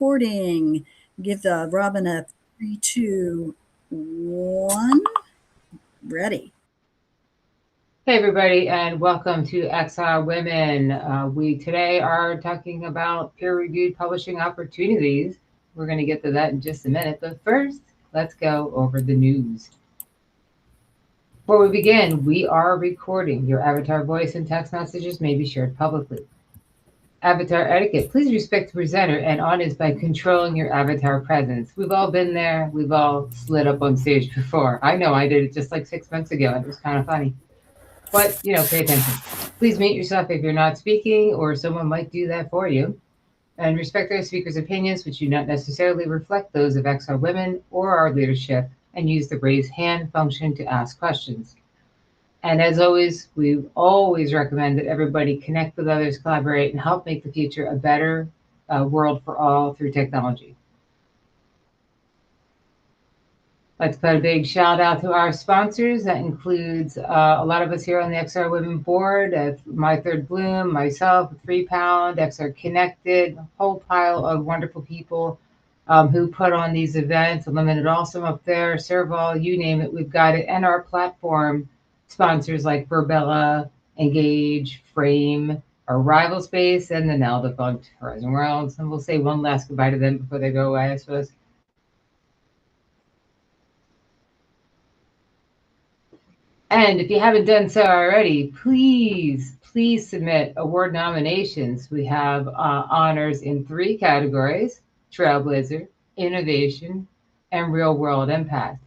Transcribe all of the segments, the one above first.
recording. Give Robin a 3, 2, 1. Ready. Hey everybody, and welcome to XR Women. We today are talking about peer-reviewed publishing opportunities. We're going to get to that in just a minute, but first, let's go over the news. Before we begin, we are recording. Your avatar voice and text messages may be shared publicly. Avatar etiquette. Please respect the presenter and audience by controlling your avatar presence. We've all been there. We've all slid up on stage before. I know I did it just like 6 months ago, and it was kind of funny. But, pay attention. Please mute yourself if you're not speaking or someone might do that for you. And respect other speakers' opinions, which do not necessarily reflect those of XR Women or our leadership, and use the raise hand function to ask questions. And as always, we always recommend that everybody connect with others, collaborate, and help make the future a better world for all through technology. Let's put a big shout out to our sponsors. That includes a lot of us here on the XR Women board, My Third Bloom, myself, 3 Pound, XR Connected, a whole pile of wonderful people who put on these events. Unlimited Awesome up there, Serval, you name it, we've got it. And our platform sponsors like Burbella, Engage, Frame, our Rival Space, and the now defunct Horizon Worlds. And we'll say one last goodbye to them before they go away, I suppose. And if you haven't done so already, please submit award nominations. We have honors in 3 categories: Trailblazer, Innovation, and Real World Impact.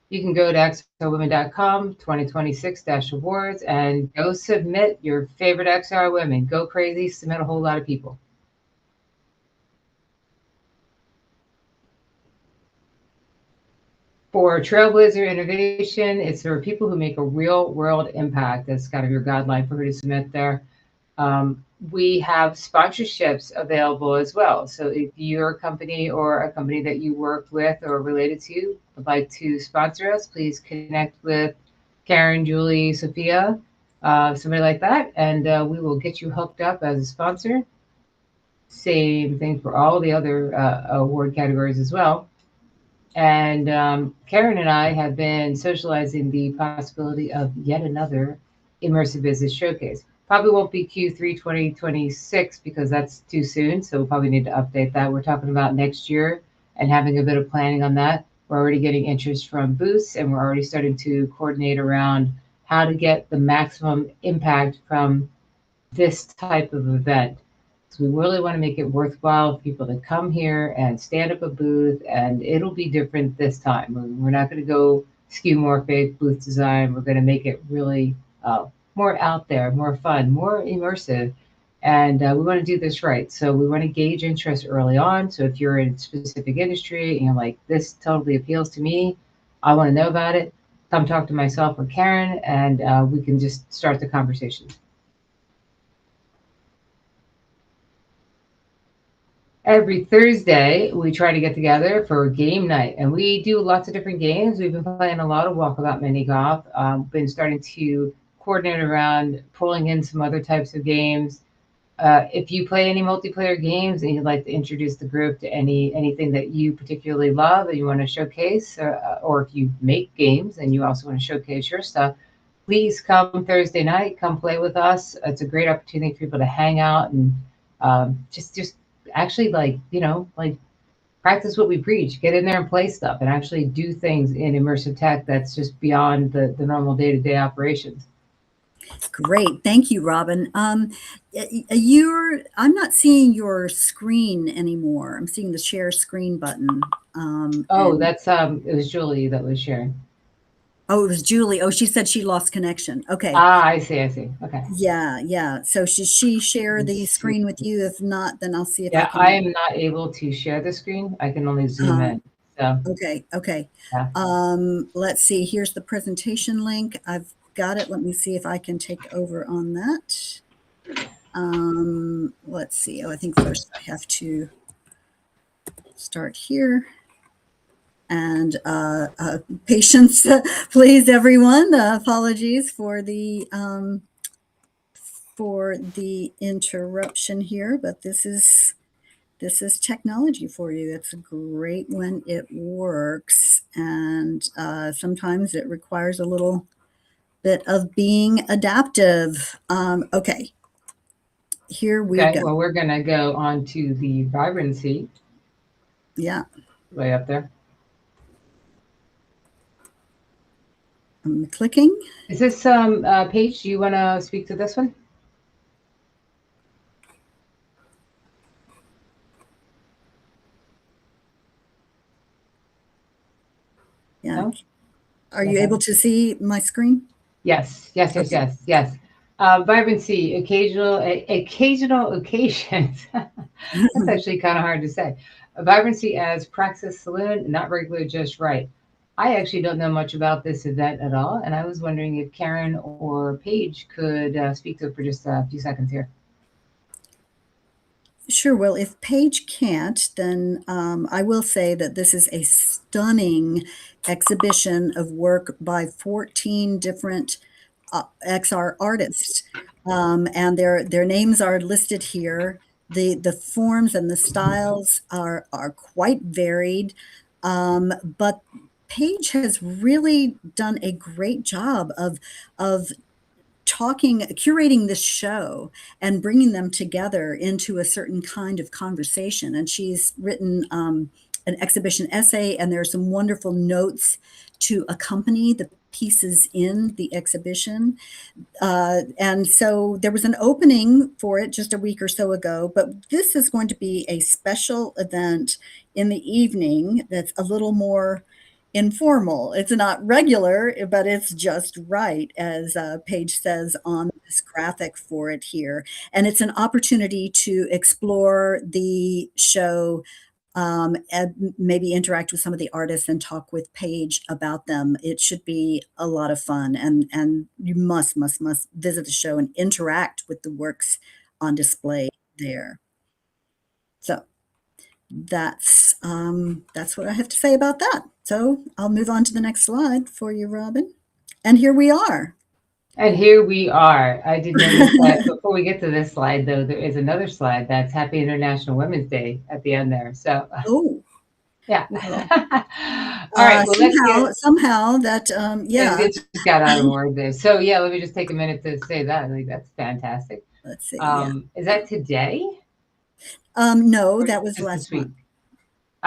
You can go to xrwomen.com, 2026-awards, and go submit your favorite XR women. Go crazy, submit a whole lot of people. For Trailblazer Innovation, it's for people who make a real world impact. That's kind of your guideline for who to submit there. We have sponsorships available as well. So if you're a company or a company that you work with or related to would like to sponsor us, please connect with Karen, Julie, Sophia, somebody like that, and we will get you hooked up as a sponsor. Same thing for all the other award categories as well. And Karen and I have been socializing the possibility of yet another Immersive Business Showcase. Probably won't be Q3 2026 because that's too soon, so we'll probably need to update that. We're talking about next year and having a bit of planning on that. We're already getting interest from booths, and we're already starting to coordinate around how to get the maximum impact from this type of event. We really want to make it worthwhile for people to come here and stand up a booth, and it'll be different this time. We're not going to go skeuomorphic booth design. We're going to make it really more out there, more fun, more immersive, and we want to do this right. So we want to gauge interest early on. So if you're in a specific industry and you're like, this totally appeals to me, I want to know about it, come talk to myself or Karen, and we can just start the conversation. Every Thursday, we try to get together for game night, and we do lots of different games. We've been playing a lot of Walkabout Mini Golf, been starting to coordinate around pulling in some other types of games. If you play any multiplayer games and you'd like to introduce the group to anything that you particularly love and you want to showcase, or if you make games and you also want to showcase your stuff, please come Thursday night, come play with us. It's a great opportunity for people to hang out and just actually practice what we preach, get in there and play stuff and actually do things in immersive tech that's just beyond the normal day-to-day operations. Great. Thank you, Robin. I'm not seeing your screen anymore. I'm seeing the share screen button. That's it was Julie that was sharing. Oh, it was Julie. Oh, she said she lost connection. Okay. I see. Okay. Yeah. So should she share the screen with you? If not, then I'll see if I can. I am not able to share the screen. I can only zoom in. So. Okay. Yeah. Let's see. Here's the presentation link. I've got it. Let me see if I can take over on that. Let's see. I think first I have to start here. And patience, please, everyone. Apologies for the interruption here, but this is this is technology for you. It's great when it works, and sometimes it requires a little bit of being adaptive. Okay, here we Okay, go. well, we're going to go on to the vibrancy. Yeah. Way up there. I'm clicking. Is this Paige? Do you want to speak to this one? Yeah. No? Are you able to see my screen? Yes, yes, yes, Okay. yes, yes. Vibrancy, occasional occasions. That's actually kind of hard to say. Vibrancy as praxis saloon, not regular, just right. I actually don't know much about this event at all, and I was wondering if Karen or Paige could speak to it for just a few seconds here. Sure. Well, if Paige can't, then I will say that this is a stunning exhibition of work by 14 different XR artists, and their names are listed here. The forms and the styles are quite varied, but Paige has really done a great job of curating this show and bringing them together into a certain kind of conversation. And she's written an exhibition essay, and there are some wonderful notes to accompany the pieces in the exhibition. And so there was an opening for it just a week or so ago, but this is going to be a special event in the evening that's a little more informal. It's not regular, but it's just right, as Paige says on this graphic for it here. And it's an opportunity to explore the show, and maybe interact with some of the artists and talk with Paige about them. It should be a lot of fun, and you must visit the show and interact with the works on display there. So that's what I have to say about that. So I'll move on to the next slide for you, Robin. And here we are. And here we are. I did notice that before we get to this slide, though, there is another slide that's Happy International Women's Day at the end there. So, Oh, yeah. well, All right. Well, somehow that yeah. It just got out of order there. So, yeah, let me just take a minute to say that. Like, that's fantastic. Let's see. Yeah. Is that today? No, Or that was just last this week? month.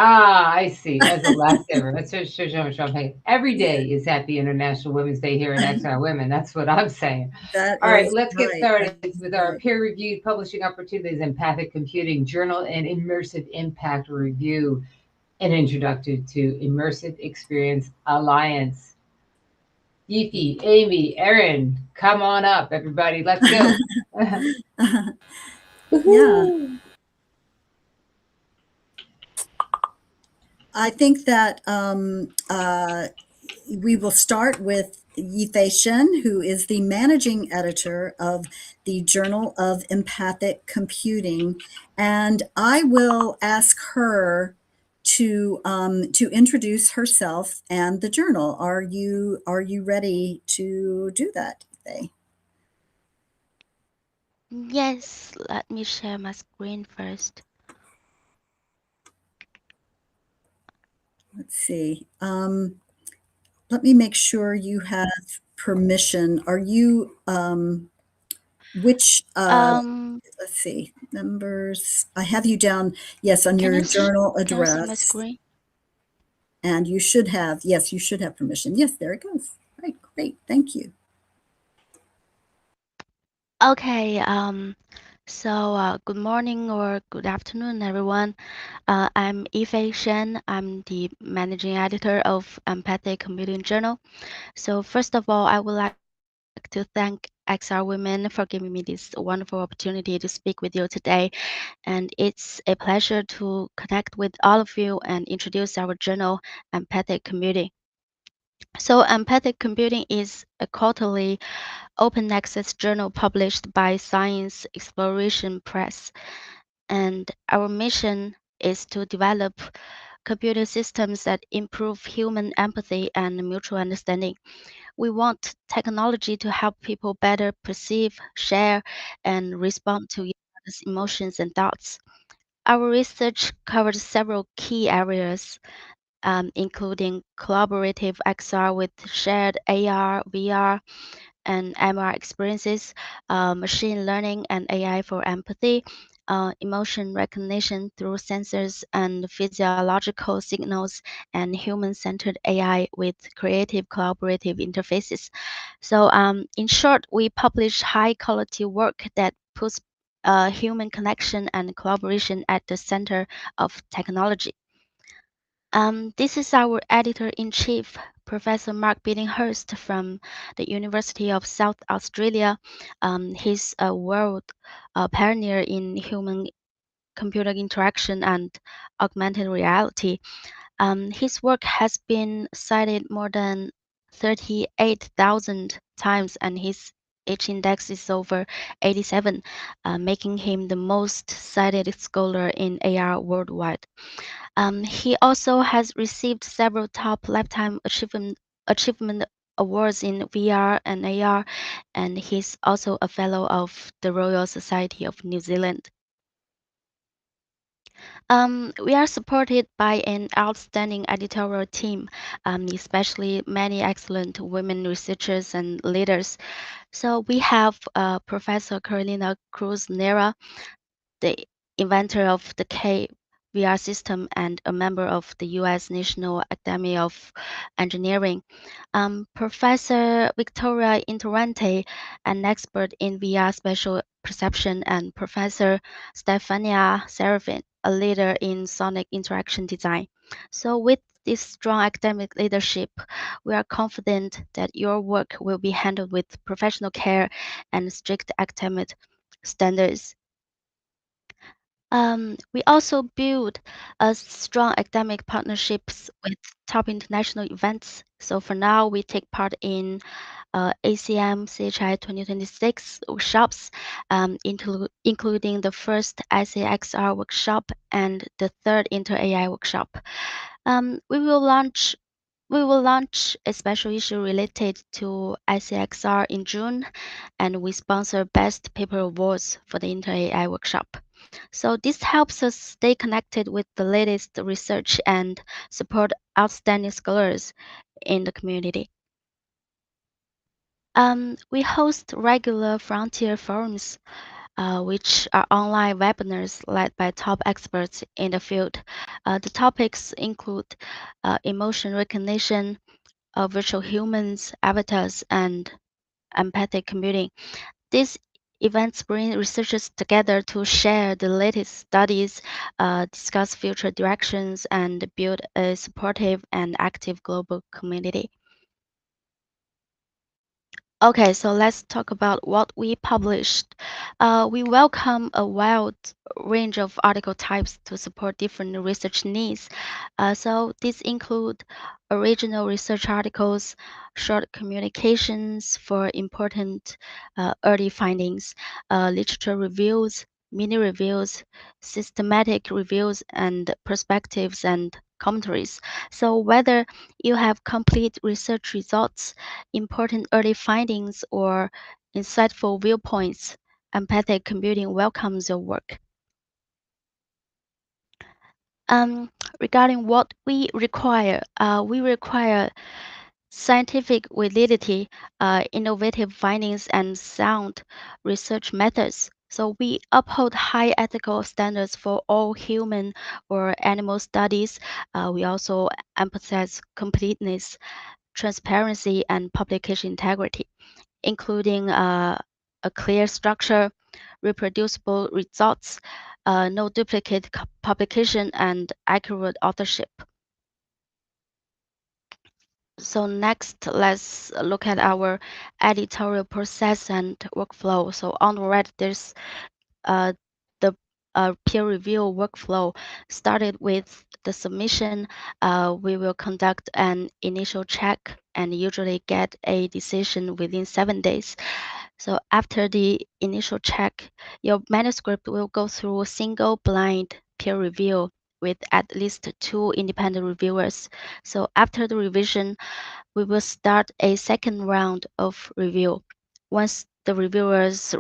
Ah, I see. As a last ever. That's just shows you how much I'm paying. Every day is Happy International Women's Day here at XR Women. That's what I'm saying. That All right, is let's get right. started That's with our right. peer-reviewed publishing opportunities, Empathic Computing Journal and Immersive Impact Review, an introduction to Immersive Experience Alliance. Yifei, Amy, Erin, come on up, everybody. Let's go. Yeah. I think that we will start with Yifei Shen, who is the managing editor of the Journal of Empathic Computing, and I will ask her to introduce herself and the journal. Are you ready to do that, Yifei? Yes, let me share my screen first. Let's see. Let me make sure you have permission. Are you which let's see, members. I have you down, yes, on your journal Can you see my address. screen? And you should have, yes, you should have permission. Yes, there it goes. Right, great, thank you. Okay, so good morning or good afternoon, everyone. I'm Yifei Shen. I'm the managing editor of Empathic Computing Journal. So first of all, I would like to thank XR Women for giving me this wonderful opportunity to speak with you today. And it's a pleasure to connect with all of you and introduce our journal, Empathic Computing. So Empathic Computing is a quarterly open access journal published by Science Exploration Press. And our mission is to develop computer systems that improve human empathy and mutual understanding. We want technology to help people better perceive, share, and respond to each other's emotions and thoughts. Our research covered several key areas, including collaborative XR with shared AR, VR, and MR experiences, machine learning and AI for empathy, emotion recognition through sensors and physiological signals, and human-centered AI with creative collaborative interfaces. So in short, we publish high-quality work that puts human connection and collaboration at the center of technology. This is our editor-in-chief, Professor Mark Billinghurst from the University of South Australia. He's a world pioneer in human-computer interaction and augmented reality. His work has been cited more than 38,000 times, and his H-index is over 87, making him the most cited scholar in AR worldwide. He also has received several top lifetime achievement awards in VR and AR, and he's also a fellow of the Royal Society of New Zealand. We are supported by an outstanding editorial team, especially many excellent women researchers and leaders. So we have Professor Carolina Cruz Nera, the inventor of the K-VR system and a member of the U.S. National Academy of Engineering. Professor Victoria Interrante, an expert in VR spatial perception, and Professor Stefania Serafin, a leader in sonic interaction design. So with this strong academic leadership, we are confident that your work will be handled with professional care and strict academic standards. We also build a strong academic partnerships with top international events. So for now, we take part in ACM CHI 2026 workshops, including the first ICXR workshop and the third Inter AI workshop. We will launch a special issue related to ICXR in June, and we sponsor Best Paper Awards for the Inter AI workshop. So this helps us stay connected with the latest research and support outstanding scholars in the community. We host regular frontier forums, which are online webinars led by top experts in the field. The topics include emotion recognition, virtual humans, avatars, and empathic computing. These events bring researchers together to share the latest studies, discuss future directions, and build a supportive and active global community. Okay, so let's talk about what we published. We welcome a wide range of article types to support different research needs. So these include original research articles, short communications for important early findings, literature reviews, mini reviews, systematic reviews, and perspectives and commentaries. So whether you have complete research results, important early findings, or insightful viewpoints, empathic computing welcomes your work. Regarding what we require scientific validity, innovative findings, and sound research methods. So we uphold high ethical standards for all human or animal studies. We also emphasize completeness, transparency, and publication integrity, including a clear structure, reproducible results, no duplicate publication, and accurate authorship. So next, let's look at our editorial process and workflow. So on the right, there's the peer review workflow. Started with the submission, we will conduct an initial check and usually get a decision within 7 days. So after the initial check, your manuscript will go through a single blind peer review with at least 2 independent reviewers. So after the revision, we will start a second round of review. Once the reviewers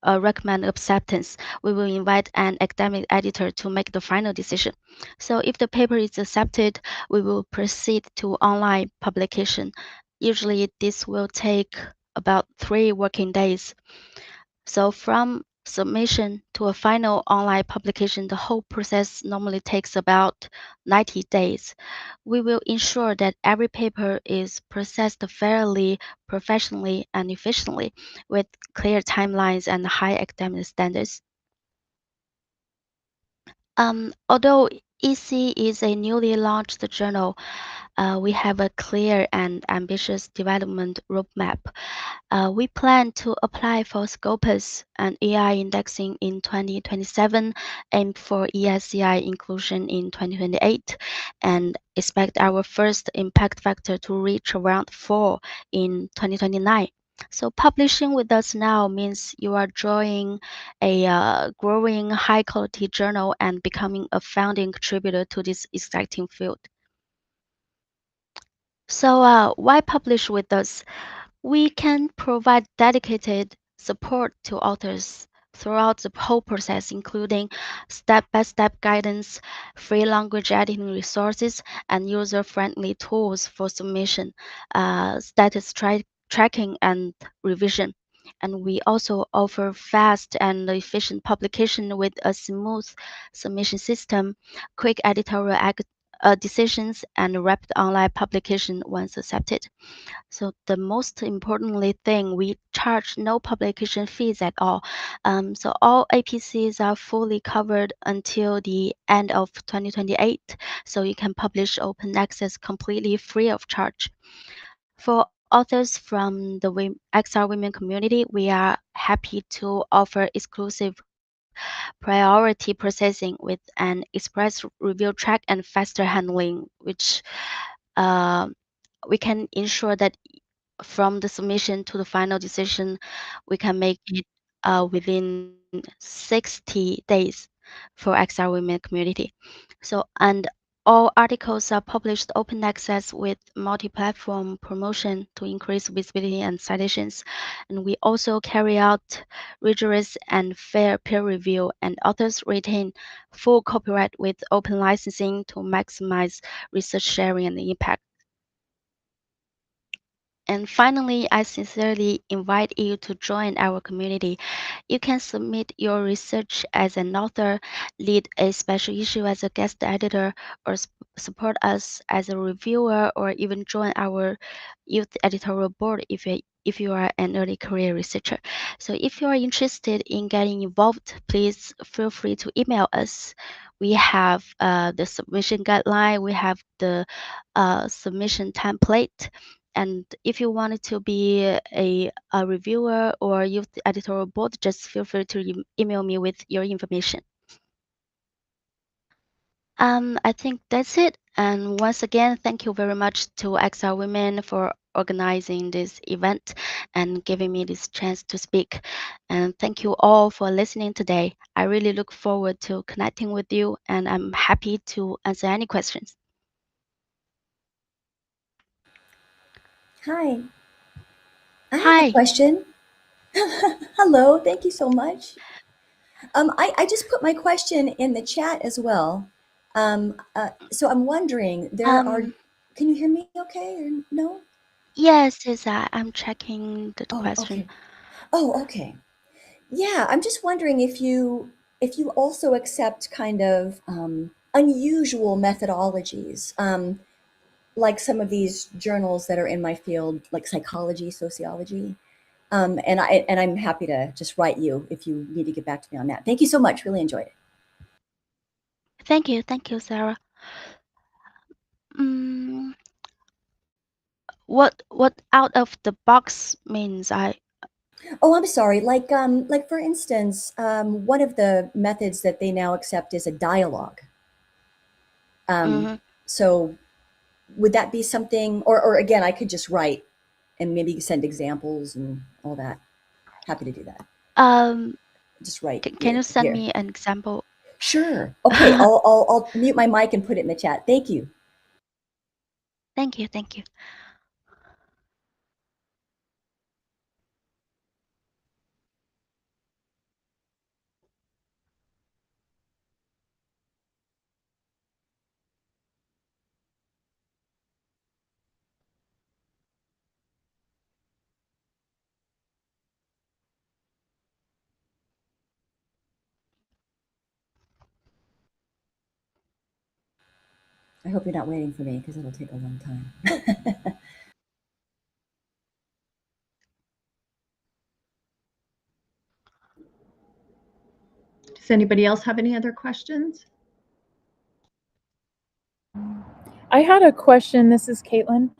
recommend acceptance, we will invite an academic editor to make the final decision. So if the paper is accepted, we will proceed to online publication. Usually this will take about 3 working days. So from submission to a final online publication, the whole process normally takes about 90 days. We will ensure that every paper is processed fairly, professionally, and efficiently with clear timelines and high academic standards. Although EC is a newly launched journal, we have a clear and ambitious development roadmap. We plan to apply for Scopus and AI indexing in 2027, aim for ESCI inclusion in 2028, and expect our first impact factor to reach around 4 in 2029. So publishing with us now means you are joining a growing high-quality journal and becoming a founding contributor to this exciting field. So why publish with us? We can provide dedicated support to authors throughout the whole process, including step-by-step guidance, free language editing resources, and user-friendly tools for submission, status tracking, and revision. And we also offer fast and efficient publication with a smooth submission system, quick editorial decisions, and rapid online publication once accepted. So the most importantly thing, we charge no publication fees at all. So all APCs are fully covered until the end of 2028. So you can publish open access completely free of charge. For authors from the XR women community, we are happy to offer exclusive priority processing with an express review track and faster handling, which uh, we can ensure that from the submission to the final decision, we can make it within 60 days for XR Women community. So, and all articles are published open access with multi-platform promotion to increase visibility and citations. And we also carry out rigorous and fair peer review, and authors retain full copyright with open licensing to maximize research sharing and impact. And finally, I sincerely invite you to join our community. You can submit your research as an author, lead a special issue as a guest editor, or support us as a reviewer, or even join our youth editorial board if you are an early career researcher. So if you are interested in getting involved, please feel free to email us. We have the submission guideline, we have the submission template. And if you wanted to be a reviewer or use the editorial board, just feel free to email me with your information. I think that's it. And once again, thank you very much to XR Women for organizing this event and giving me this chance to speak. And thank you all for listening today. I really look forward to connecting with you, and I'm happy to answer any questions. Hi, I have a Hi. question. Hello, thank you so much. I just put my question in the chat as well. So I'm wondering, can you hear me okay or no? Yes, I'm checking the Oh, question. okay. Oh, okay. Yeah, I'm just wondering if you also accept kind of unusual methodologies, like some of these journals that are in my field, like psychology, sociology. And I'm happy to just write you if you need to get back to me on that. Thank you so much. Really enjoyed it. Thank you, Sarah. Mm, what out of the box means? Oh, I'm sorry. Like for instance, one of the methods that they now accept is a dialogue. Mhm. So would that be something, or again, I could just write and maybe send examples and all that. Happy to do that. Um, Just write can you send here. me an example? Sure. Okay. I'll mute my mic and put it in the chat. Thank you. Thank you. I hope you're not waiting for me because it'll take a long time. Does anybody else have any other questions? I had a question. This is Caitlin.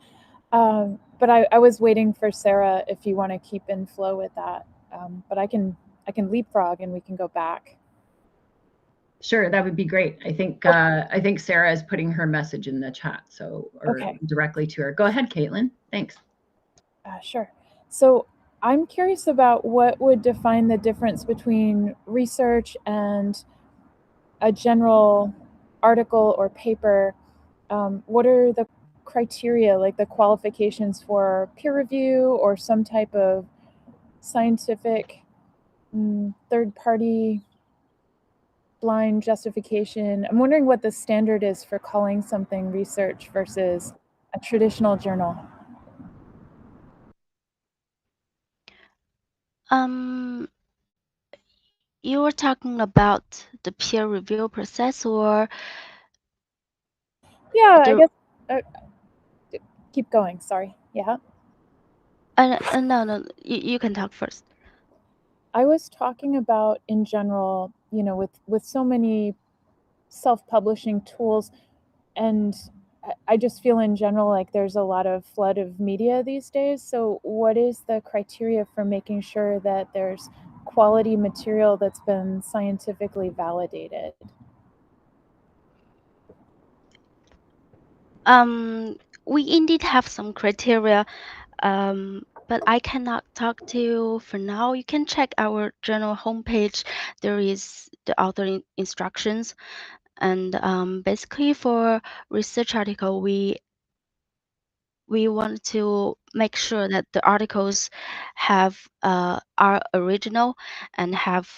But I was waiting for Sarah if you want to keep in flow with that. But I can leapfrog and we can go back. Sure, that would be great. I think Sarah is putting her message in the chat, so Okay. directly to her. Go ahead, Caitlin. Thanks. Sure. So I'm curious about what would define the difference between research and a general article or paper. What are the criteria, like the qualifications for peer review or some type of scientific third-party blind justification? I'm wondering what the standard is for calling something research versus a traditional journal. You were talking about the peer review process, or Yeah, I guess keep going. Sorry. Yeah. no, you can talk first. I was talking about in general, with so many self-publishing tools, and I just feel in general like there's a lot of flood of media these days. So what is the criteria for making sure that there's quality material that's been scientifically validated? We indeed have some criteria, but I cannot talk to you for now. You can check our journal homepage. There is the author instructions, and basically for research article, we want to make sure that the articles are original and have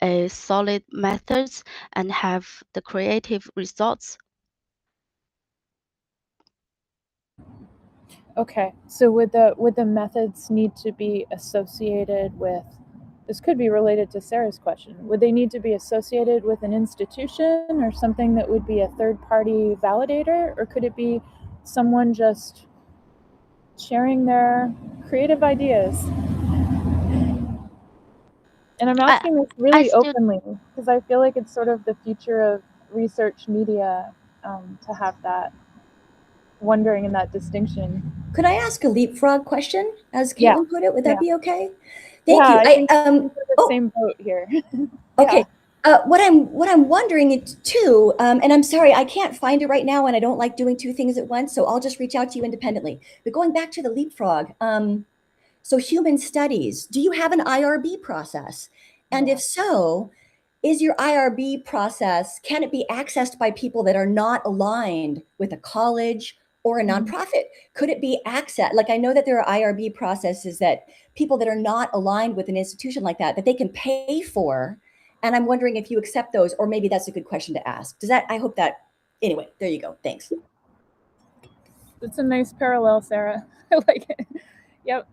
a solid methods and have the creative results. Okay, so would the methods need to be associated with, this could be related to Sarah's question, would they need to be associated with an institution or something that would be a third-party validator, or could it be someone just sharing their creative ideas? And I'm asking this really openly because I feel like it's sort of the future of research media, to have that wondering and that distinction. Could I ask a leapfrog question, as Caitlin put it? Would that be okay? Thank you. I think we're in the same boat here. Okay. What I'm wondering too, and I'm sorry, I can't find it right now, and I don't like doing two things at once, so I'll just reach out to you independently. But going back to the leapfrog, so human studies, do you have an IRB process? And if so, is your IRB process, can it be accessed by people that are not aligned with a college or a nonprofit? Could it be accessed? Like, I know that there are IRB processes that people that are not aligned with an institution like that they can pay for. And I'm wondering if you accept those, or maybe that's a good question to ask. I hope that, anyway, there you go. Thanks. It's a nice parallel, Sarah. I like it. Yep.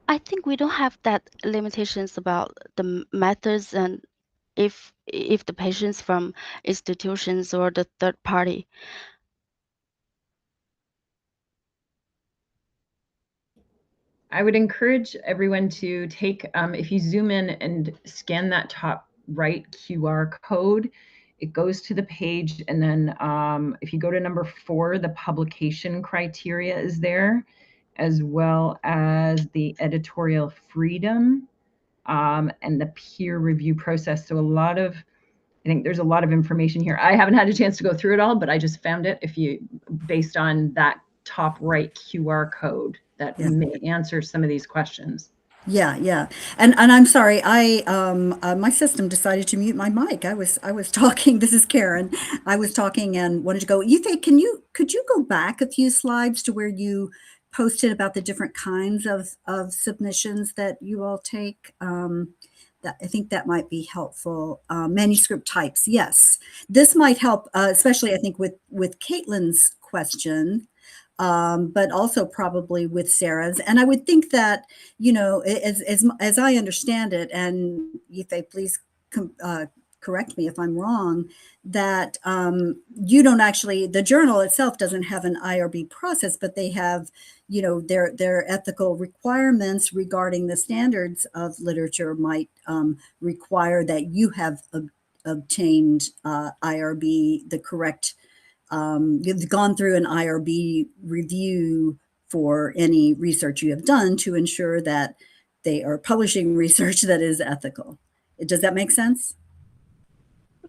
I think we don't have that limitations about the methods and if the patients from institutions or the third party. I would encourage everyone to take, if you zoom in and scan that top right QR code, it goes to the page. And then if you go to number 4, the publication criteria is there, as well as the editorial freedom and the peer review process. So I think there's a lot of information here. I haven't had a chance to go through it all, but I just found it based on that top right QR code that may answer some of these questions. Yeah. And I'm sorry, my system decided to mute my mic. I was talking. This is Karen. I was talking and wanted to go. Yifei, could you go back a few slides to where you posted about the different kinds of submissions that you all take? I think that might be helpful. Manuscript types, yes. This might help, especially I think with Caitlin's question. But also probably with Sarah's. And I would think that, as I understand it, and Yifei, please correct me if I'm wrong, that you don't actually, the journal itself doesn't have an IRB process, but they have, you know, their ethical requirements regarding the standards of literature might require that you have obtained IRB, the correct, you've gone through an IRB review for any research you have done to ensure that they are publishing research that is ethical. Does that make sense?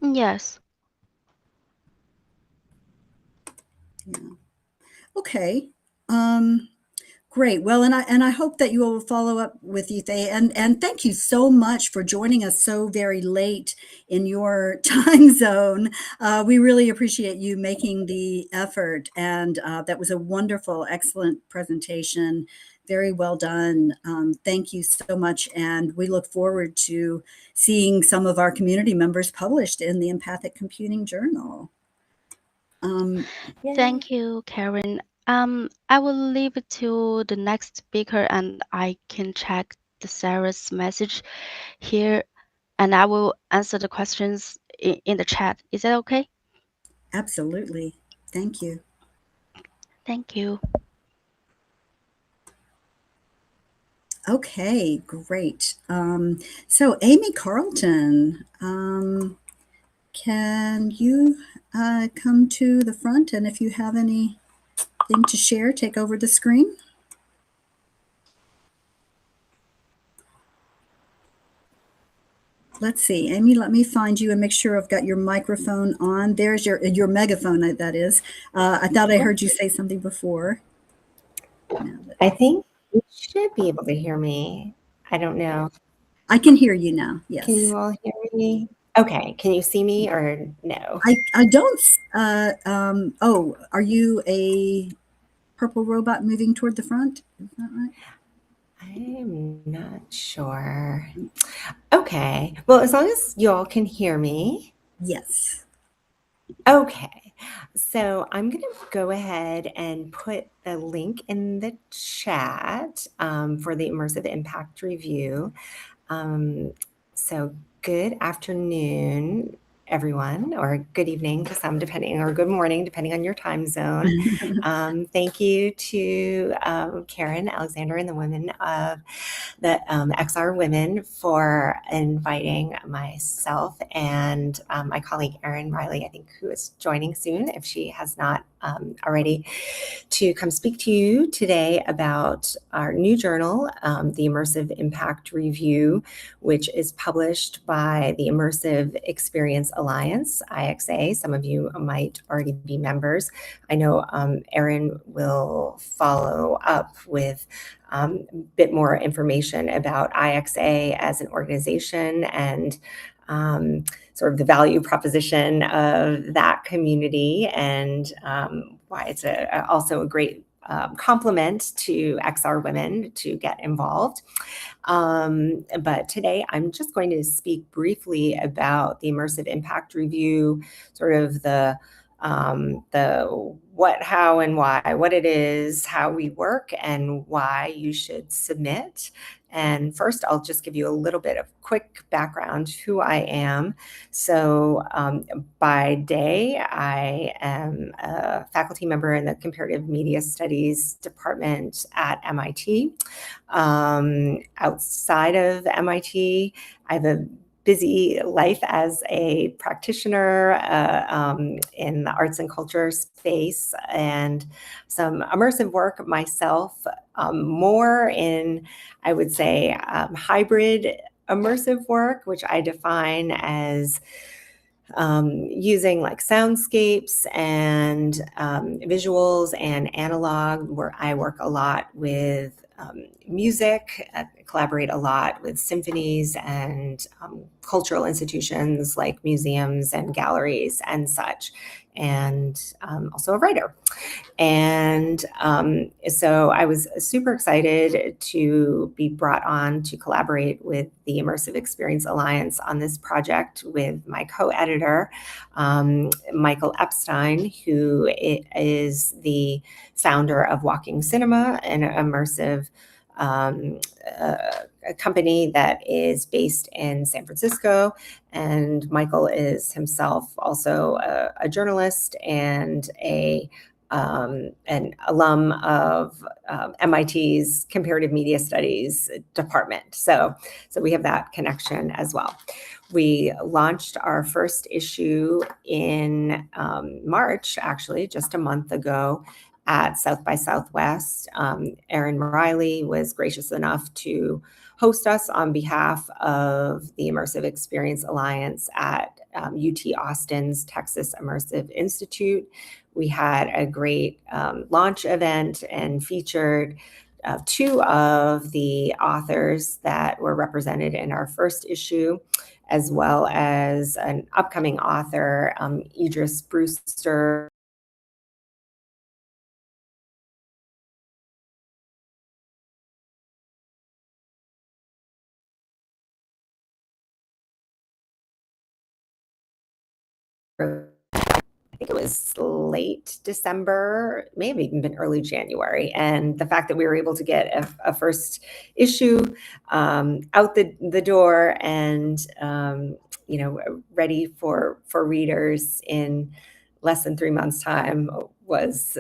Yes. Yeah. Okay. Great. Well, and I hope that you will follow up with Yifei, and thank you so much for joining us so very late in your time zone. We really appreciate you making the effort, and that was a wonderful, excellent presentation. Very well done. Thank you so much, and we look forward to seeing some of our community members published in the Empathic Computing Journal. Yeah. Thank you, Karen. I will leave it to the next speaker, and I can check the Sarah's message here, and I will answer the questions in the chat. Is that okay? Absolutely. Thank you. Thank you. Okay, great. So Amy Carleton, can you come to the front, and if you have anything to share, take over the screen? Let's see, Amy, let me find you and make sure I've got your microphone on. There's your megaphone, that is. I thought I heard you say something before. I think you should be able to hear me. I don't know. I can hear you now, yes. Can you all hear me? Okay. Can you see me or no? I don't, oh, are you a purple robot moving toward the front? Is that right? I'm not sure. Okay. Well, as long as you all can hear me. Yes. Okay. So I'm going to go ahead and put the link in the chat for the Immersive Impact Review. So good afternoon, everyone, or good evening to some, depending, or good morning, depending on your time zone. Thank you to Karen, Alexander, and the women of the XR Women for inviting myself and my colleague Erin Reilly, I think, who is joining soon, if she has not already, to come speak to you today about our new journal, the Immersive Impact Review, which is published by the Immersive Experience Alliance, IXA. Some of you might already be members. I know Erin will follow up with a bit more information about IXA as an organization and sort of the value proposition of that community and why it's also a great complement to XR Women to get involved. But today I'm just going to speak briefly about the Immersive Impact Review, sort of the what, how, and why, what it is, how we work, and why you should submit. And first, I'll just give you a little bit of quick background who I am. So by day, I am a faculty member in the Comparative Media Studies department at MIT. Outside of MIT, I have a busy life as a practitioner in the arts and culture space and some immersive work myself, more in, I would say, hybrid immersive work, which I define as using like soundscapes and visuals and analog, where I work a lot with music, collaborate a lot with symphonies and cultural institutions like museums and galleries and such, and also a writer. And so I was super excited to be brought on to collaborate with the Immersive Experience Alliance on this project with my co-editor, Michael Epstein, who is the founder of Walking Cinema, an immersive a company that is based in San Francisco, and Michael is himself also a journalist and an alum of MIT's Comparative Media Studies department. So we have that connection as well. We launched our first issue in March, actually, just a month ago at South by Southwest. Erin Reilly was gracious enough to host us on behalf of the Immersive Experience Alliance at UT Austin's Texas Immersive Institute. We had a great launch event and featured two of the authors that were represented in our first issue, as well as an upcoming author, Idris Brewster. I think it was late December, may have even been early January. And the fact that we were able to get a first issue out the door and ready for readers in less than 3 months' time was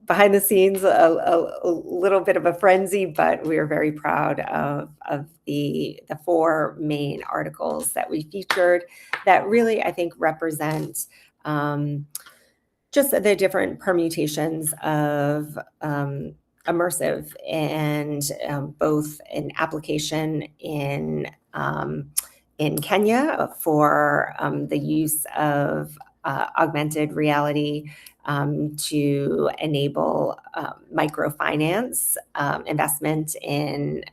behind the scenes a little bit of a frenzy, but we are very proud of the 4 main articles that we featured that really, I think, represent just the different permutations of immersive, and both an application in Kenya for the use of augmented reality to enable microfinance investment in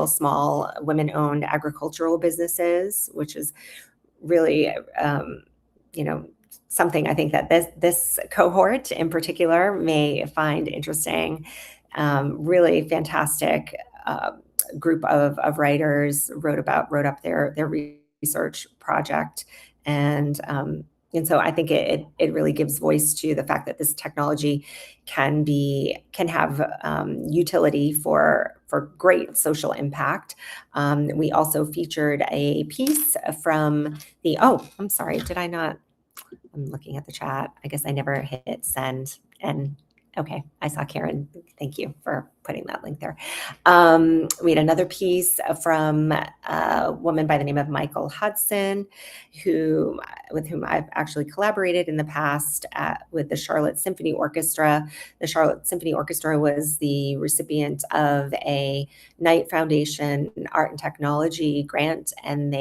small women-owned agricultural businesses, which is really, something I think that this cohort in particular may find interesting. Really fantastic group of writers wrote up their research project, and so I think it really gives voice to the fact that this technology can have utility for great social impact. We also featured a piece from I'm sorry, did I not? I'm looking at the chat. I guess I never hit send. And okay, I saw Karen. Thank you for putting that link there. We had another piece from a woman by the name of Michael Hudson, with whom I've actually collaborated in the past with the Charlotte Symphony Orchestra. The Charlotte Symphony Orchestra was the recipient of a Knight Foundation Art and Technology grant, and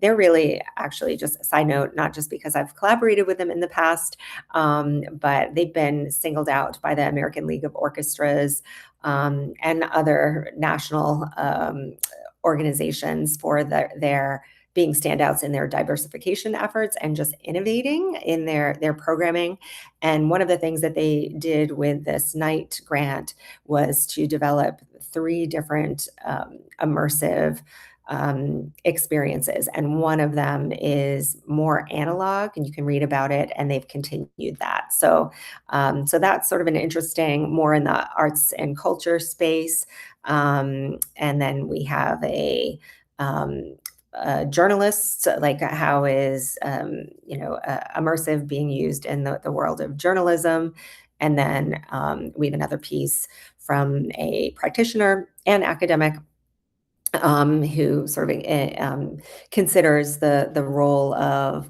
they're really, actually, just a side note, not just because I've collaborated with them in the past, but they've been singled out by the American League of Orchestras and other national organizations for their being standouts in their diversification efforts and just innovating in their programming. And one of the things that they did with this Knight grant was to develop 3 different immersive experiences, and one of them is more analog, and you can read about it, and they've continued that. So that's sort of an interesting, more in the arts and culture space. And then we have a journalist, like how is immersive being used in the world of journalism. And then we have another piece from a practitioner and academic who sort of considers the role of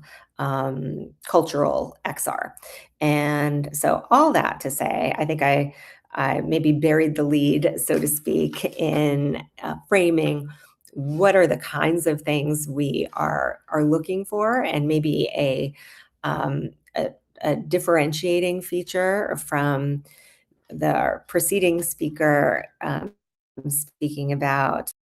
cultural XR. And so all that to say, I think I maybe buried the lead, so to speak, in framing what are the kinds of things we are looking for, and maybe a differentiating feature from the preceding speaker speaking about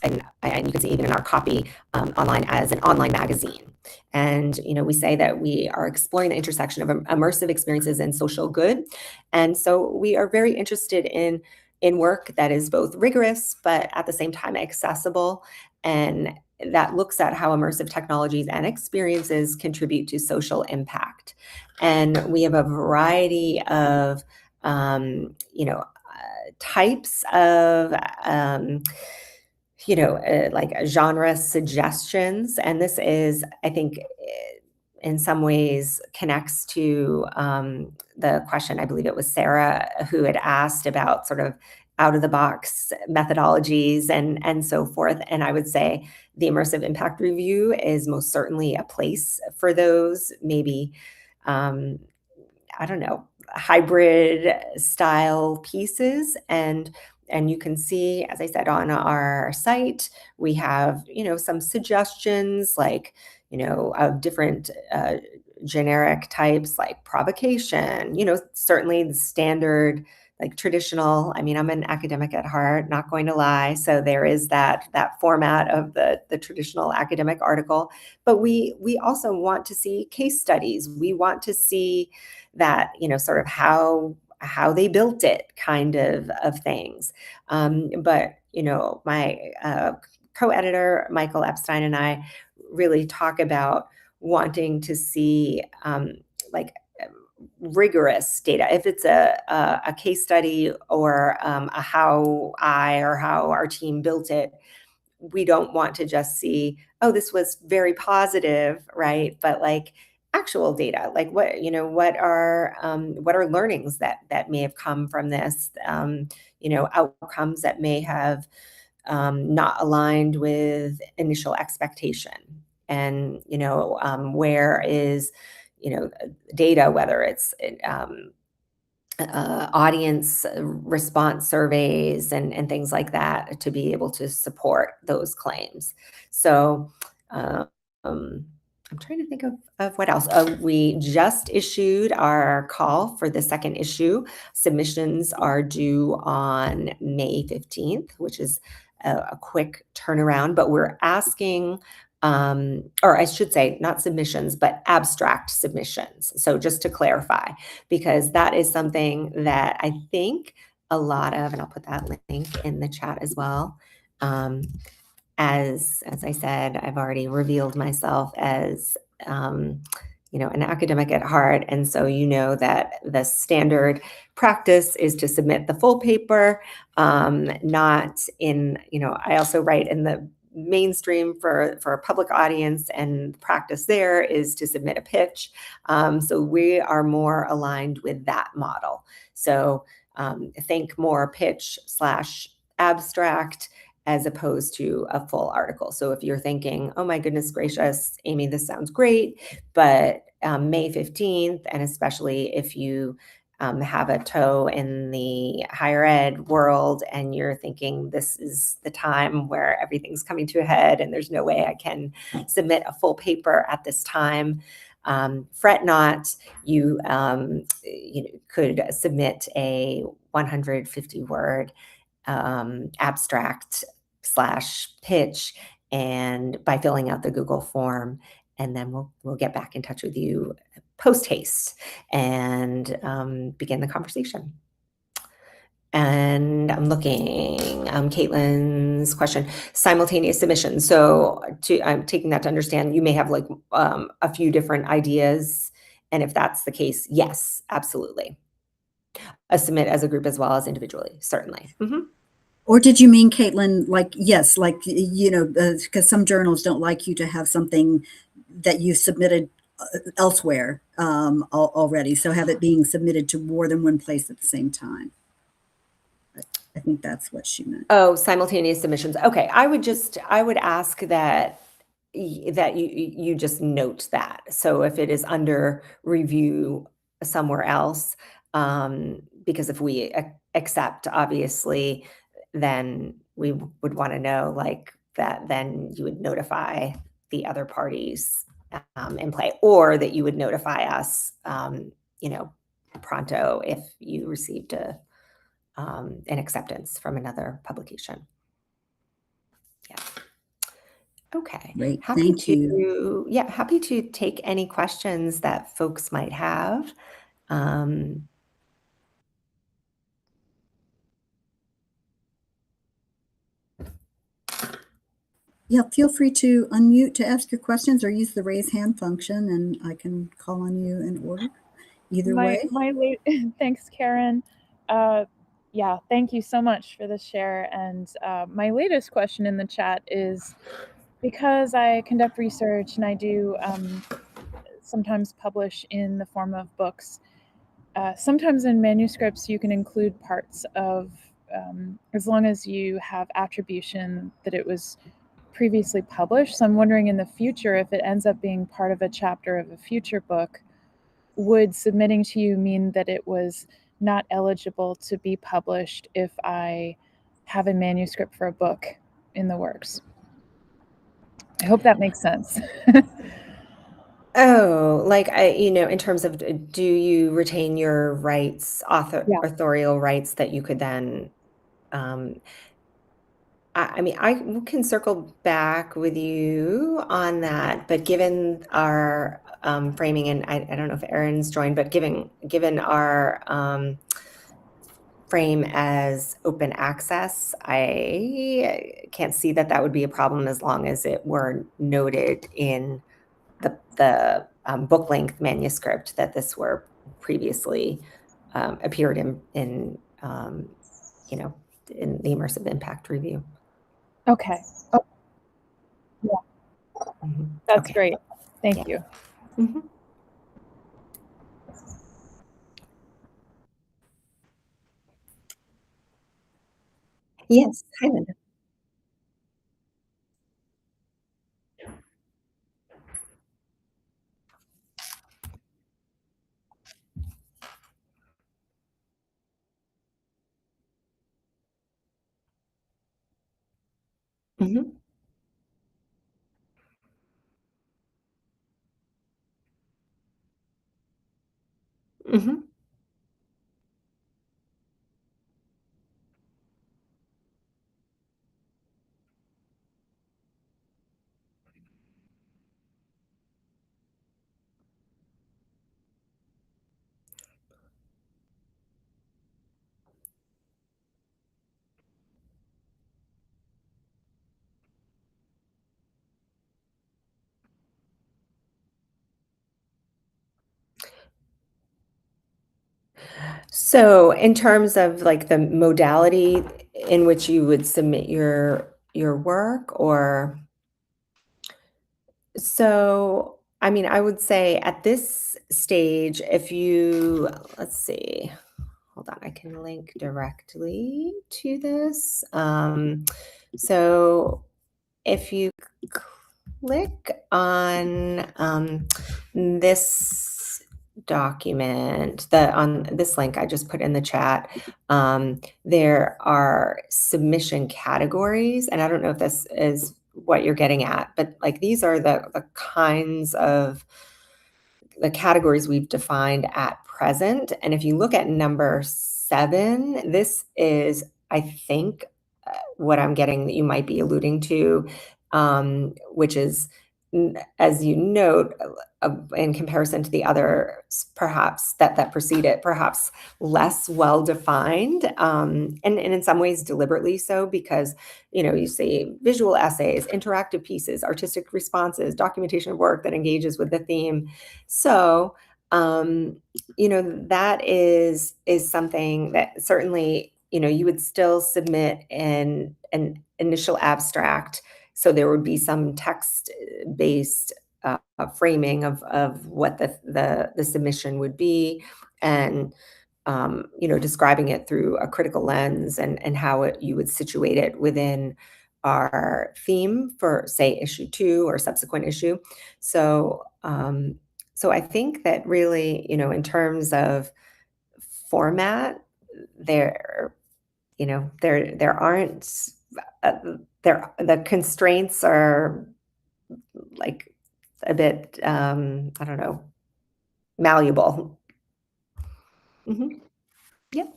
and you can see even in our copy online as an online magazine. And, we say that we are exploring the intersection of immersive experiences and social good. And so we are very interested in work that is both rigorous, but at the same time accessible, and that looks at how immersive technologies and experiences contribute to social impact. And we have a variety of, types of, like genre suggestions. And this is, I think, in some ways connects to the question, I believe it was Sarah who had asked about sort of out of the box methodologies and so forth. And I would say the Immersive Impact Review is most certainly a place for those, maybe, I don't know, hybrid style pieces. And you can see, as I said, on our site, we have, some suggestions like, of different generic types like provocation, certainly the standard, like traditional. I mean, I'm an academic at heart, not going to lie. So there is that format of the traditional academic article. But we also want to see case studies. We want to see that, sort of how they built it kind of things. But, my co-editor, Michael Epstein, and I really talk about wanting to see rigorous data. If it's a case study or a how our team built it, we don't want to just see, oh, this was very positive, right? But like actual data, like what are learnings that may have come from this, outcomes that may have not aligned with initial expectation. And, where is, data, whether it's audience response surveys and things like that, to be able to support those claims. So I'm trying to think of what else. We just issued our call for the second issue. Submissions are due on May 15th, which is a quick turnaround, but we're asking, or I should say not submissions, but abstract submissions. So just to clarify, because that is something that I think a lot of, and I'll put that link in the chat as well. As I said, I've already revealed myself as, an academic at heart. And so that the standard practice is to submit the full paper, not in, I also write in the mainstream for a public audience, and practice there is to submit a pitch. So we are more aligned with that model. So think more pitch / abstract as opposed to a full article. So if you're thinking, oh my goodness gracious, Amy, this sounds great, but May 15th, and especially if you have a toe in the higher ed world and you're thinking this is the time where everything's coming to a head and there's no way I can submit a full paper at this time, fret not. You could submit a 150-word abstract / pitch, and by filling out the Google form, and then we'll get back in touch with you post haste and begin the conversation. And I'm looking, Caitlin's question, simultaneous submission. So I'm taking that to understand you may have like a few different ideas. And if that's the case, yes, absolutely. Submit as a group as well as individually, certainly. Mm-hmm. Or did you mean, Caitlin, like, yes, like, because some journals don't like you to have something that you submitted elsewhere already. So have it being submitted to more than one place at the same time. I think that's what she meant. Oh, simultaneous submissions. Okay. I would ask that you just note that. So if it is under review somewhere else, because if we accept, obviously, then we would want to know like that, then you would notify the other parties in play, or that you would notify us, pronto if you received an acceptance from another publication. Yeah. Okay. Great, Happy thank to, you. yeah, happy to take any questions that folks might have. Yeah, feel free to unmute to ask your questions or use the raise hand function and I can call on you in order. Either way. Thanks, Karen. Yeah, thank you so much for the share. And my latest question in the chat is, because I conduct research and I do sometimes publish in the form of books, sometimes in manuscripts you can include parts of, as long as you have attribution that it was previously published. So I'm wondering in the future, if it ends up being part of a chapter of a future book, would submitting to you mean that it was not eligible to be published if I have a manuscript for a book in the works? I hope that makes sense. Oh, like in terms of, do you retain your rights, Yeah. authorial rights that you could then, I mean, I can circle back with you on that, but given our framing, and I don't know if Erin's joined, but given our frame as open access, I can't see that that would be a problem as long as it were noted in the book length manuscript that this were previously appeared in in the Immersive Impact Review. Okay. Oh, yeah, that's Okay. great. Thank Yeah. you. Mhm. Yes. Hi, Linda. Mhm. Mhm. So, in terms of like the modality in which you would submit your work, or so, I mean, I would say at this stage, if you, let's see, hold on, I can link directly to this. So if you click on this document, on this link I just put in the chat, there are submission categories, and I don't know if this is what you're getting at, but like these are the kinds of the categories we've defined at present. And if you look at number 7, this is, I think, what I'm getting that you might be alluding to, which is, as you note, in comparison to the others, perhaps that precede it, perhaps less well defined, and in some ways deliberately so, because you see visual essays, interactive pieces, artistic responses, documentation of work that engages with the theme. So that is something that certainly you would still submit an initial abstract, so there would be some text based framing of what the submission would be, and describing it through a critical lens, and how you would situate it within our theme for, say, issue 2 or subsequent issue. So I think that really, in terms of format, there aren't the constraints are like a bit, I don't know, malleable. Mm-hmm. Yep.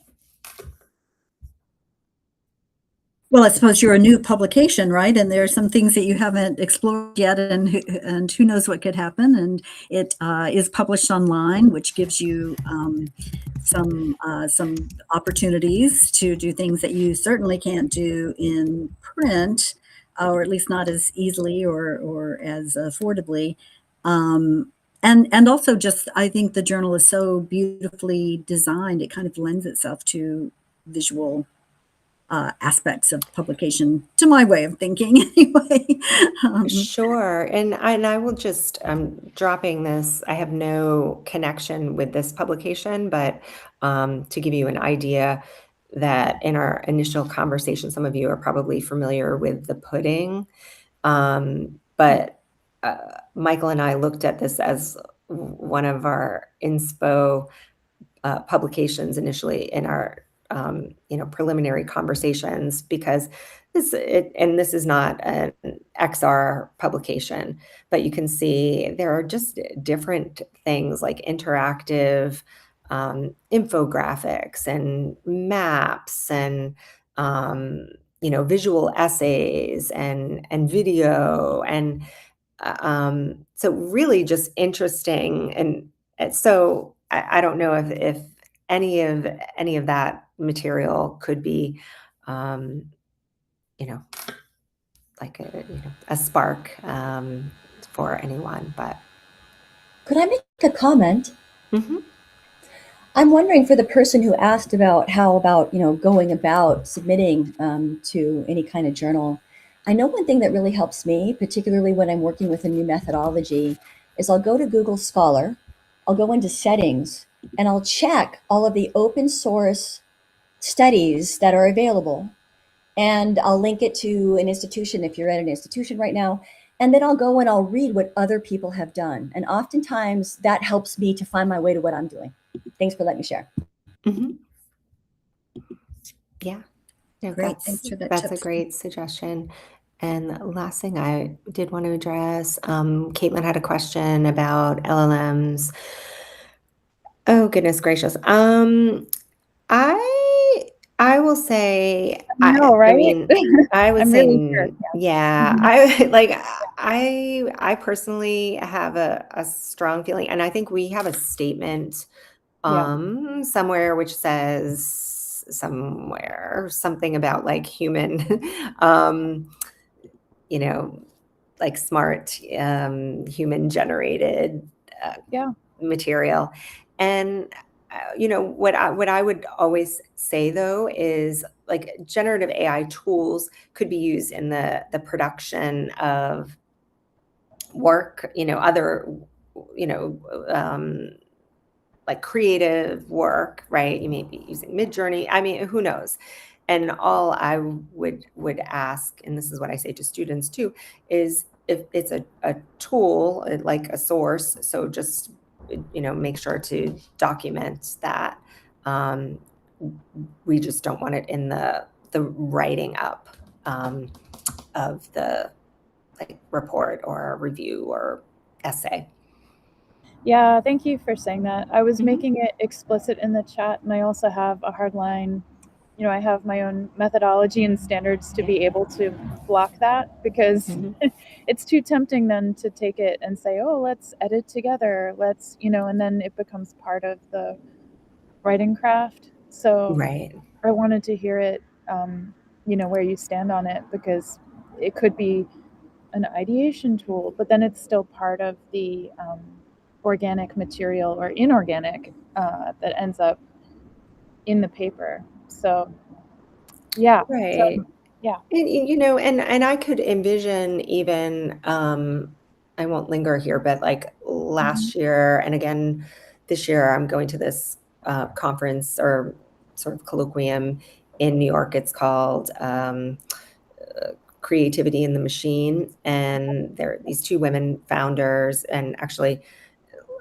Well, I suppose you're a new publication, right? And there are some things that you haven't explored yet, and who knows what could happen. And it is published online, which gives you some opportunities to do things that you certainly can't do in print, or at least not as easily or as affordably. And also just, I think the journal is so beautifully designed, it kind of lends itself to visual aspects of publication, to my way of thinking anyway. Sure. And I will just, dropping this, I have no connection with this publication, but to give you an idea that in our initial conversation, some of you are probably familiar with the pudding. But Michael and I looked at this as one of our inspo publications initially in our preliminary conversations, because this is not an XR publication, but you can see there are just different things like interactive infographics and maps and visual essays and video, and so really just interesting. And so I don't know if any of that material could be, like a spark for anyone. But Could I make a comment? mm-hmm. I'm wondering, for the person who asked about how about going about submitting to any kind of journal. I know one thing that really helps me, particularly when I'm working with a new methodology, is I'll go to Google Scholar, I'll go into settings, and I'll check all of the open source studies that are available. And I'll link it to an institution if you're at an institution right now. And then I'll go and I'll read what other people have done. And oftentimes that helps me to find my way to what I'm doing. Thanks for letting me share. Mm-hmm. Yeah. No, Great. Thanks for that that's tip. a great suggestion. And the last thing I did want to address, Caitlin had a question about LLMs. Oh, goodness gracious. I will say, No, right? I mean, I would I'm say, really sure. yeah, Mhm. I personally have a strong feeling, and I think we have a statement somewhere which says something about like human, like smart, human generated material. And what I would always say though is, like, generative AI tools could be used in the production of work, other, like creative work, right? You may be using Midjourney. I mean, who knows? And all I would ask, and this is what I say to students too, is if it's a tool, like a source, so just make sure to document that. We just don't want it in the writing up of the report or review or essay. Yeah, thank you for saying that. I was Mhm. making it explicit in the chat, and I also have a hard line. I have my own methodology and standards to be able to block that, because it's too tempting then to take it and say, oh, let's edit together. Let's, and then it becomes part of the writing craft. So Right. I wanted to hear it, where you stand on it, because it could be an ideation tool, but then it's still part of the organic material or inorganic that ends up in the paper. So yeah. Right. So, yeah. And I could envision even, I won't linger here, but like last year and again this year, I'm going to this conference or sort of colloquium in New York. It's called Creativity in the Machine. And there are these two women founders, and actually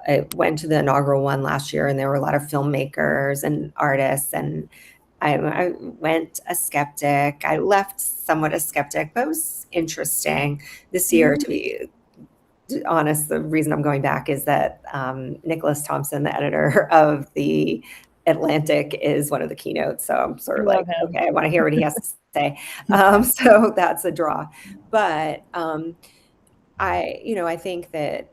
I went to the inaugural one last year, and there were a lot of filmmakers and artists, and I went a skeptic. I left somewhat a skeptic, but it was interesting this year, to be honest. The reason I'm going back is that Nicholas Thompson, the editor of the Atlantic, is one of the keynotes. So I'm sort of like, okay, I want to hear what he has to say. So that's a draw. But I think that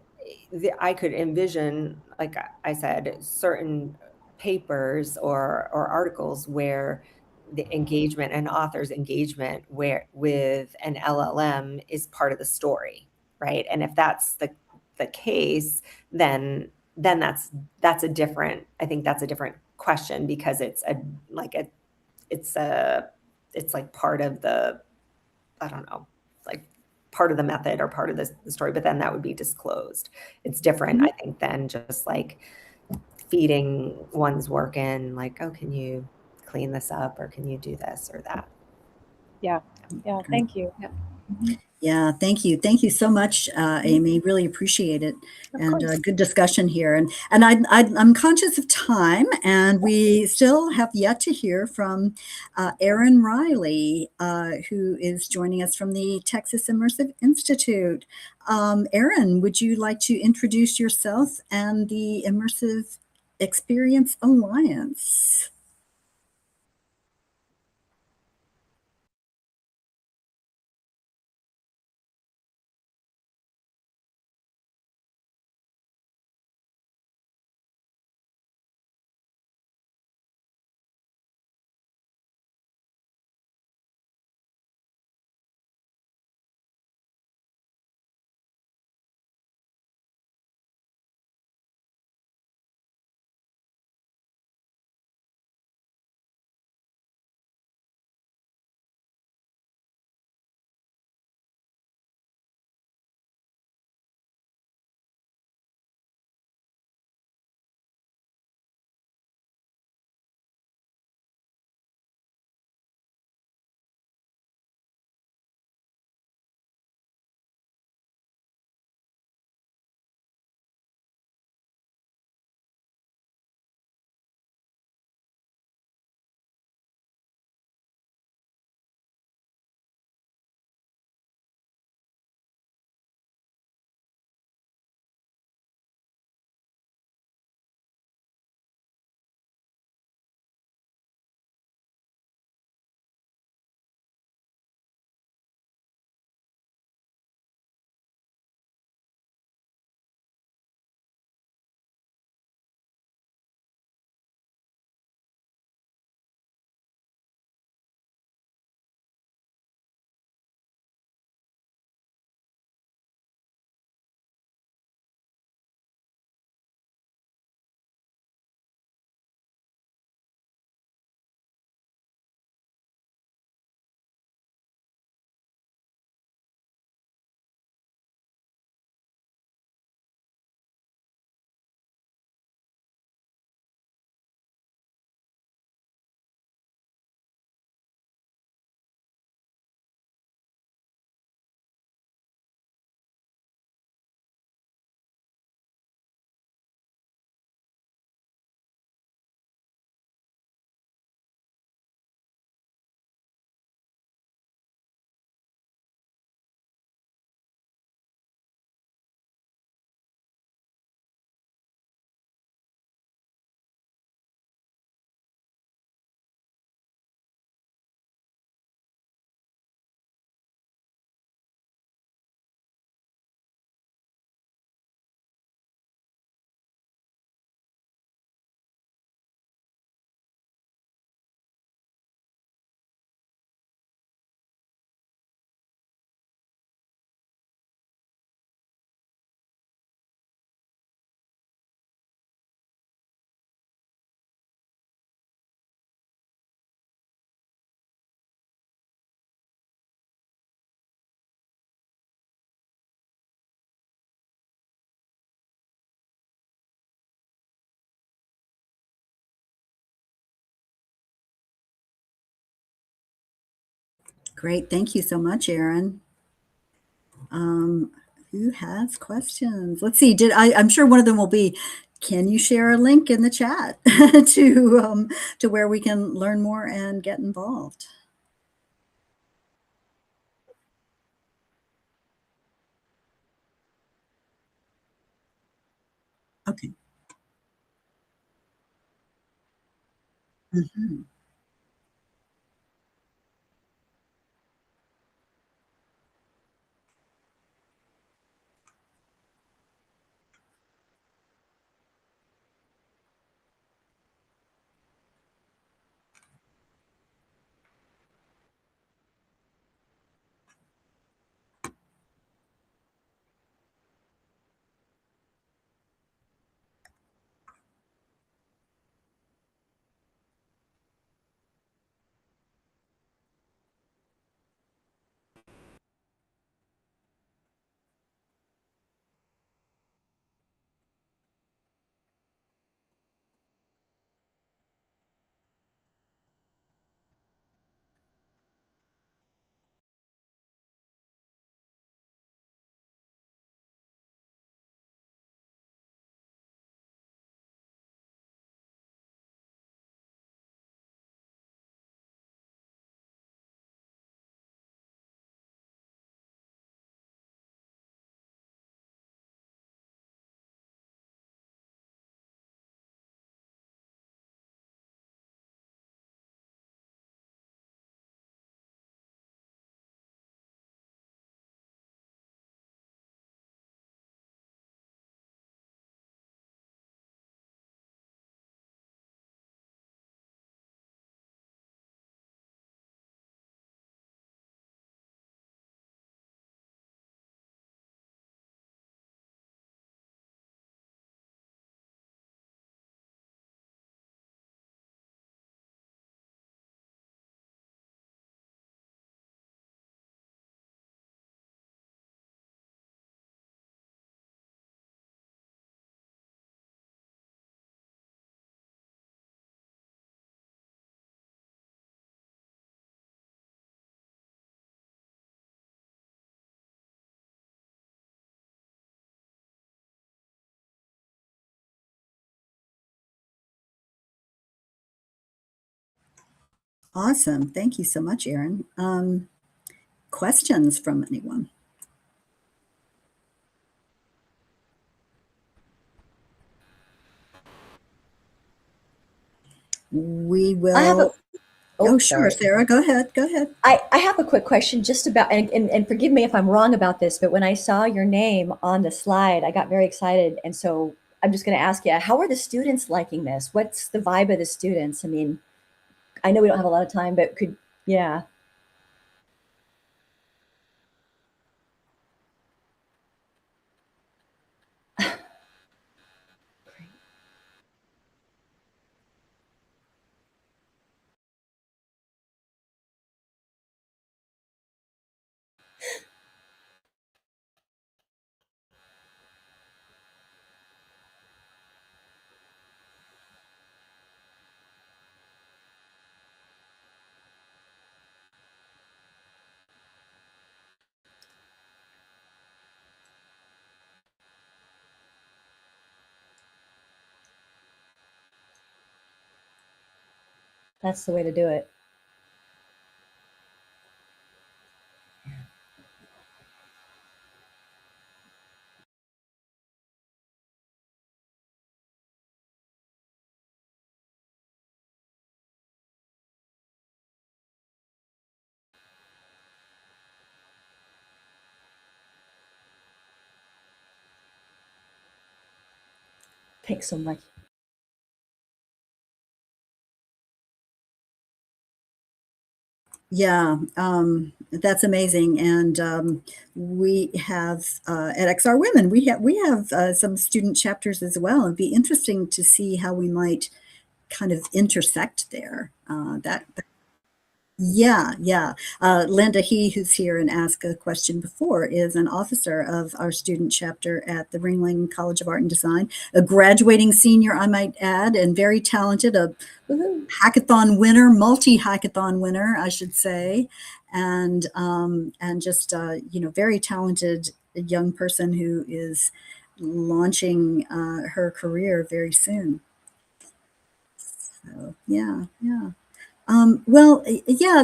I could envision, like I said, certain papers or articles where the engagement and author's engagement with an LLM is part of the story, right? And if that's the case, then that's a different, I think that's a different question, because it's like part of the, I don't know, like part of the method or part of the story, but then that would be disclosed. It's different, I think, than just like feeding one's work in, like, oh, can you clean this up, or can you do this or that? Yeah. Thank you. Yep. Yeah, thank you. Thank you so much, Amy. Really appreciate it. Of And course. good discussion here. And I'm conscious of time, and we still have yet to hear from Erin Reilly, who is joining us from the Texas Immersive Institute. Erin, would you like to introduce yourself and the Immersive Experience Alliance? Great. Thank you so much, Erin. Who has questions? Let's see. I'm sure one of them will be, can you share a link in the chat to where we can learn more and get involved? Okay. Mhm. Awesome. Thank you so much, Erin. Questions from anyone? We will. I have a. Oh, sure, sorry. Sarah. Go ahead. Go ahead. I have a quick question just about, and forgive me if I'm wrong about this, but when I saw your name on the slide, I got very excited. And so I'm just going to ask you, how are the students liking this? What's the vibe of the students? I mean, I know we don't have a lot of time, but yeah. That's the way to do it. Thanks so much. Yeah, that's amazing. And we have at XR Women, we have some student chapters as well. It'd be interesting to see how we might kind of intersect there. Yeah. Linda He, who's here and asked a question before, is an officer of our student chapter at the Ringling College of Art and Design, a graduating senior, I might add, and very talented, a hackathon winner, multi-hackathon winner, I should say, and just very talented young person who is launching her career very soon. So yeah. Yeah.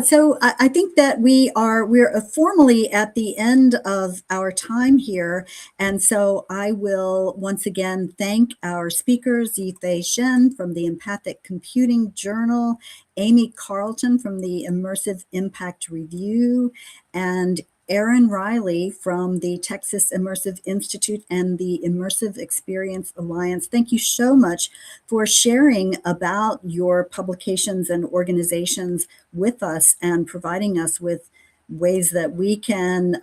So I think that we're formally at the end of our time here, and so I will once again thank our speakers: Yifei Shen from the Empathic Computing Journal, Amy Carleton from the Immersive Impact Review, and Erin Reilly from the Texas Immersive Institute and the Immersive Experience Alliance. Thank you so much for sharing about your publications and organizations with us and providing us with ways that we can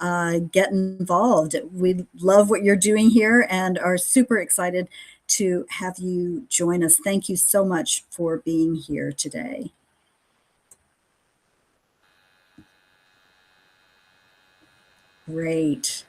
get involved. We love what you're doing here and are super excited to have you join us. Thank you so much for being here today. Great.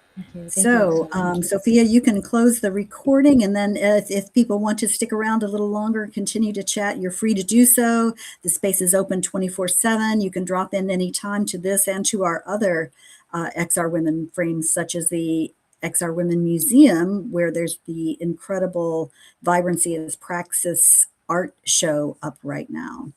So, Sophia, you can close the recording, and then if people want to stick around a little longer and continue to chat, you're free to do so. The space is open 24/7. You can drop in anytime to this and to our other XR Women frames, such as the XR Women Museum, where there's the incredible Vibrancy as Praxis art show up right now.